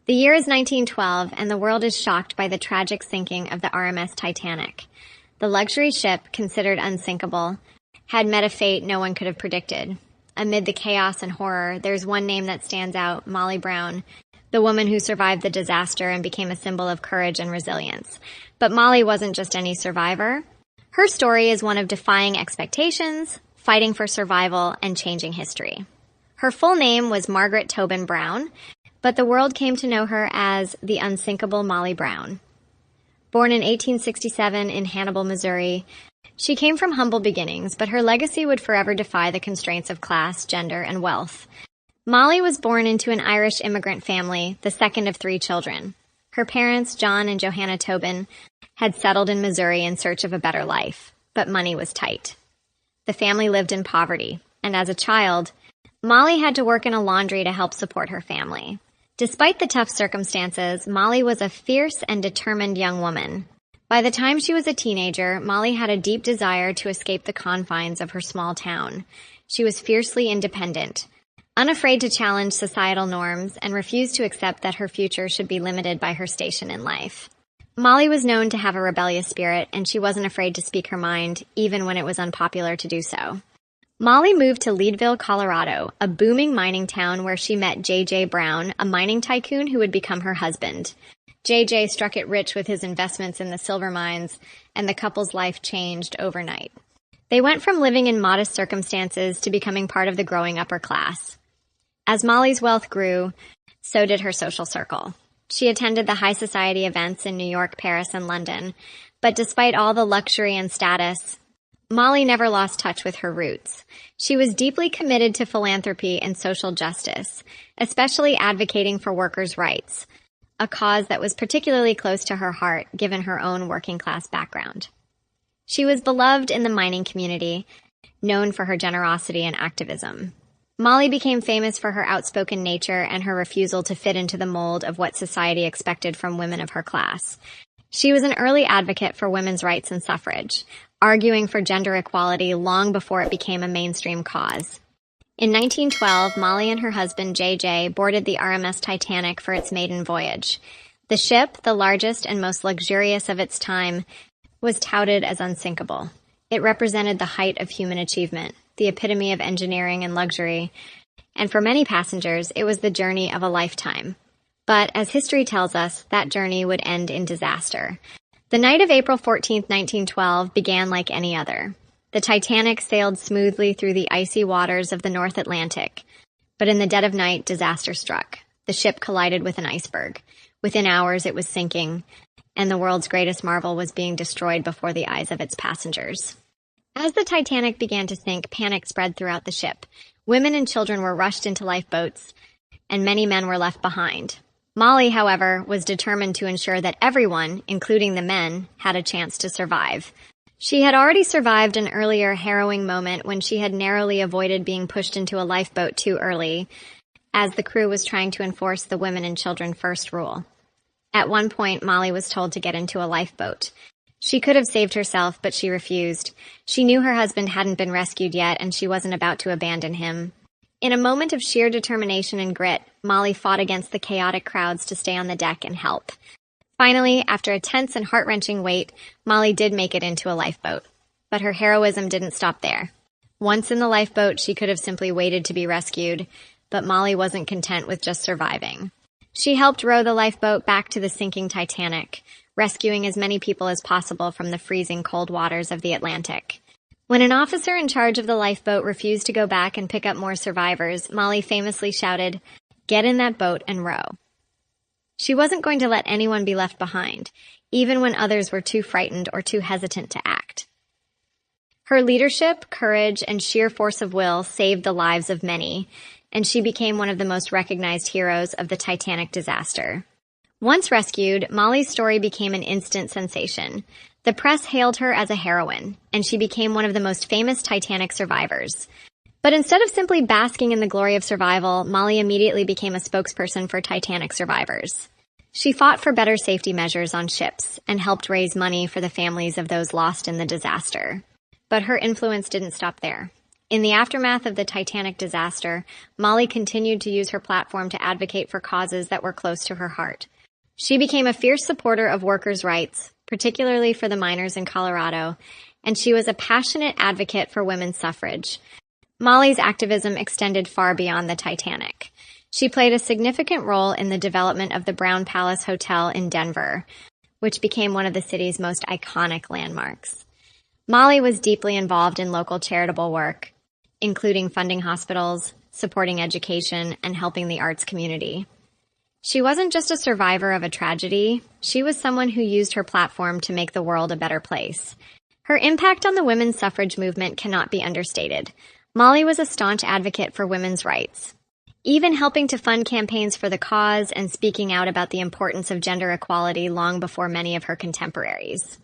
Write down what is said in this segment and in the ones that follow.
The year is 1912, and the world is shocked by the tragic sinking of the RMS Titanic. The luxury ship, considered unsinkable, had met a fate no one could have predicted. Amid the chaos and horror, there's one name that stands out, Molly Brown, the woman who survived the disaster and became a symbol of courage and resilience. But Molly wasn't just any survivor. Her story is one of defying expectations, fighting for survival, and changing history. Her full name was Margaret Tobin Brown, but the world came to know her as the Unsinkable Molly Brown. Born in 1867 in Hannibal, Missouri, she came from humble beginnings, but her legacy would forever defy the constraints of class, gender, and wealth. Molly was born into an Irish immigrant family, the second of 3 children. Her parents, John and Johanna Tobin, had settled in Missouri in search of a better life, but money was tight. The family lived in poverty, and as a child, Molly had to work in a laundry to help support her family. Despite the tough circumstances, Molly was a fierce and determined young woman. By the time she was a teenager, Molly had a deep desire to escape the confines of her small town. She was fiercely independent, unafraid to challenge societal norms, and refused to accept that her future should be limited by her station in life. Molly was known to have a rebellious spirit, and she wasn't afraid to speak her mind, even when it was unpopular to do so. Molly moved to Leadville, Colorado, a booming mining town where she met J.J. Brown, a mining tycoon who would become her husband. J.J. struck it rich with his investments in the silver mines, and the couple's life changed overnight. They went from living in modest circumstances to becoming part of the growing upper class. As Molly's wealth grew, so did her social circle. She attended the high society events in New York, Paris, and London, but despite all the luxury and status, Molly never lost touch with her roots. She was deeply committed to philanthropy and social justice, especially advocating for workers' rights, a cause that was particularly close to her heart given her own working-class background. She was beloved in the mining community, known for her generosity and activism. Molly became famous for her outspoken nature and her refusal to fit into the mold of what society expected from women of her class. She was an early advocate for women's rights and suffrage, arguing for gender equality long before it became a mainstream cause. In 1912, Molly and her husband, J.J., boarded the RMS Titanic for its maiden voyage. The ship, the largest and most luxurious of its time, was touted as unsinkable. It represented the height of human achievement, the epitome of engineering and luxury, and for many passengers, it was the journey of a lifetime. But as history tells us, that journey would end in disaster. The night of April 14, 1912, began like any other. The Titanic sailed smoothly through the icy waters of the North Atlantic. But in the dead of night, disaster struck. The ship collided with an iceberg. Within hours, it was sinking, and the world's greatest marvel was being destroyed before the eyes of its passengers. As the Titanic began to sink, panic spread throughout the ship. Women and children were rushed into lifeboats, and many men were left behind. Molly, however, was determined to ensure that everyone, including the men, had a chance to survive. She had already survived an earlier harrowing moment when she had narrowly avoided being pushed into a lifeboat too early, as the crew was trying to enforce the women and children first rule. At one point, Molly was told to get into a lifeboat. She could have saved herself, but she refused. She knew her husband hadn't been rescued yet, and she wasn't about to abandon him. In a moment of sheer determination and grit, Molly fought against the chaotic crowds to stay on the deck and help. Finally, after a tense and heart-wrenching wait, Molly did make it into a lifeboat. But her heroism didn't stop there. Once in the lifeboat, she could have simply waited to be rescued, but Molly wasn't content with just surviving. She helped row the lifeboat back to the sinking Titanic, rescuing as many people as possible from the freezing cold waters of the Atlantic. When an officer in charge of the lifeboat refused to go back and pick up more survivors, Molly famously shouted, "Get in that boat and row." She wasn't going to let anyone be left behind, even when others were too frightened or too hesitant to act. Her leadership, courage, and sheer force of will saved the lives of many, and she became one of the most recognized heroes of the Titanic disaster. Once rescued, Molly's story became an instant sensation. The press hailed her as a heroine, and she became one of the most famous Titanic survivors. But instead of simply basking in the glory of survival, Molly immediately became a spokesperson for Titanic survivors. She fought for better safety measures on ships and helped raise money for the families of those lost in the disaster. But her influence didn't stop there. In the aftermath of the Titanic disaster, Molly continued to use her platform to advocate for causes that were close to her heart. She became a fierce supporter of workers' rights, particularly for the miners in Colorado, and she was a passionate advocate for women's suffrage. Molly's activism extended far beyond the Titanic. She played a significant role in the development of the Brown Palace Hotel in Denver, which became one of the city's most iconic landmarks. Molly was deeply involved in local charitable work, including funding hospitals, supporting education, and helping the arts community. She wasn't just a survivor of a tragedy, she was someone who used her platform to make the world a better place. Her impact on the women's suffrage movement cannot be understated. Molly was a staunch advocate for women's rights, even helping to fund campaigns for the cause and speaking out about the importance of gender equality long before many of her contemporaries.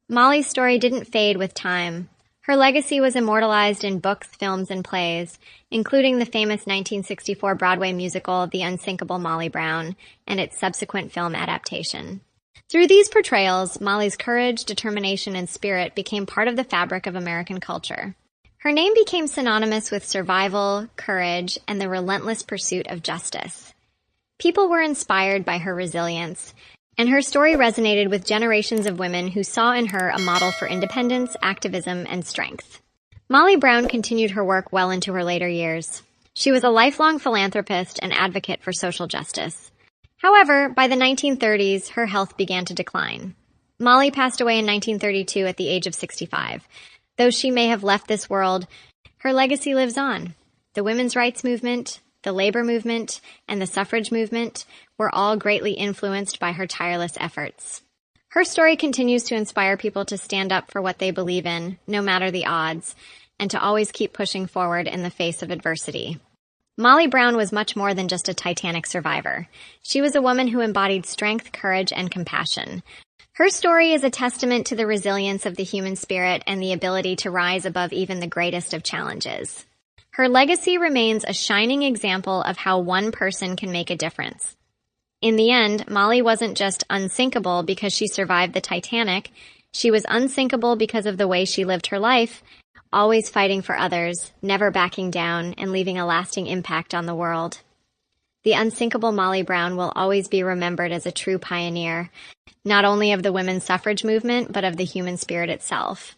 Molly's story didn't fade with time. Her legacy was immortalized in books, films, and plays, including the famous 1964 Broadway musical The Unsinkable Molly Brown and its subsequent film adaptation. Through these portrayals, Molly's courage, determination, and spirit became part of the fabric of American culture. Her name became synonymous with survival, courage, and the relentless pursuit of justice. People were inspired by her resilience, and her story resonated with generations of women who saw in her a model for independence, activism, and strength. Molly Brown continued her work well into her later years. She was a lifelong philanthropist and advocate for social justice. However, by the 1930s, her health began to decline. Molly passed away in 1932 at the age of 65. Though she may have left this world, her legacy lives on. The women's rights movement, the labor movement, and the suffrage movement were all greatly influenced by her tireless efforts. Her story continues to inspire people to stand up for what they believe in, no matter the odds, and to always keep pushing forward in the face of adversity. Molly Brown was much more than just a Titanic survivor. She was a woman who embodied strength, courage, and compassion. Her story is a testament to the resilience of the human spirit and the ability to rise above even the greatest of challenges. Her legacy remains a shining example of how one person can make a difference. In the end, Molly wasn't just unsinkable because she survived the Titanic. She was unsinkable because of the way she lived her life, always fighting for others, never backing down, and leaving a lasting impact on the world. The unsinkable Molly Brown will always be remembered as a true pioneer, not only of the women's suffrage movement, but of the human spirit itself.